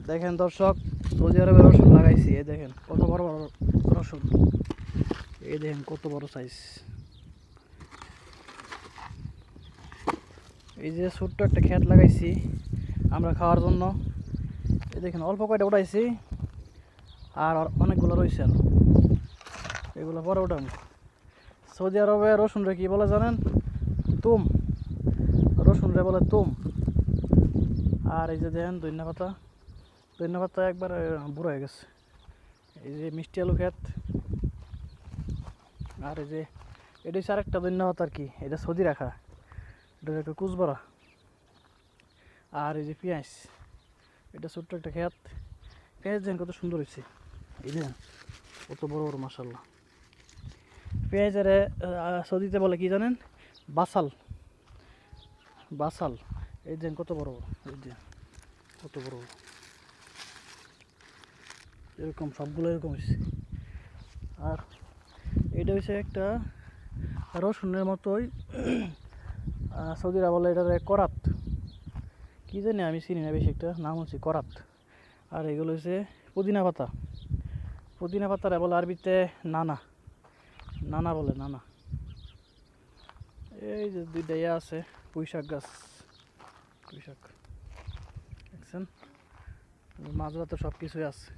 দেখেন দর্শক, সৌদি আরবে রসুন লাগাইছি। এই দেখেন কত বড় বড় রসুন, এই দেখেন কত বড় সাইজ। এই যে ছোট্ট একটা ক্ষেত লাগাইছি আমরা খাওয়ার জন্য। এই দেখেন অল্প কয়টা উঠাইছি, আর অনেকগুলো রয়েছে, আর এগুলো পরে উঠাম। সৌদি আরবে রসুন রে কি বলে জানেন? তুম। রসুন রে বলে তুম। আর এই যে দেখেন ধনিয়া পাতা একবার বুড়ো হয়ে গেছে। এই যে মিষ্টি আলু ক্ষেত। আর এই যে এটা হচ্ছে আরেকটা ধনিয়া পাতা, আর কি এটা সৌদি রাখা, এটা একটা কুচবরা। আর এই যে পেঁয়াজ, এটা ছোট্ট একটা ক্ষেত। পেঁয়াজ দেখেন কত সুন্দর হয়েছে, এই দেখেন কত বড় বড়, মাশাল্লাহ। পেঁয়াজের সৌদিতে বলে কি জানেন? বাসাল। বাসাল। এই দেখেন কত বড় বড়, এই যে কত বড় বড়, এরকম সবগুলো এরকম হয়েছে। আর এটা হচ্ছে একটা রসুনের মতোই, সৌদিরা বলে এটার করাত, কি জানি আমি চিনি না বেশি, একটা নাম হচ্ছে করাত। আর এগুলো হচ্ছে পুদিনা পাতা। পুদিনা পাতারা বলে আরবিতে নানা, নানা বলে, নানা। এই যে দুইটা ইয়ে আছে, পুঁইশাক গাছ, পুঁইশাক দেখছেন, মাজরা তো সব কিছুই আছে।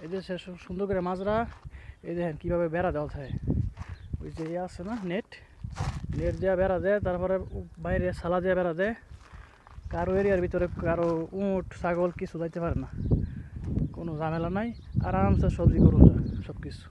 এই যে সুন্দর করে মাজরা, এই দেখেন কীভাবে বেড়া দেওয়া থাকে। ওই যে ইয়ে আছে না, নেট, নেট দেওয়া বেড়া দেয়, তারপরে বাইরে সালা দেওয়া বেড়া দেয়। কারো এরিয়ার ভিতরে কারো উঁট ছাগল কিছু যাইতে পারে না, কোনো ঝামেলা নাই, আরামসে সবজি করুন যায় সব কিছু।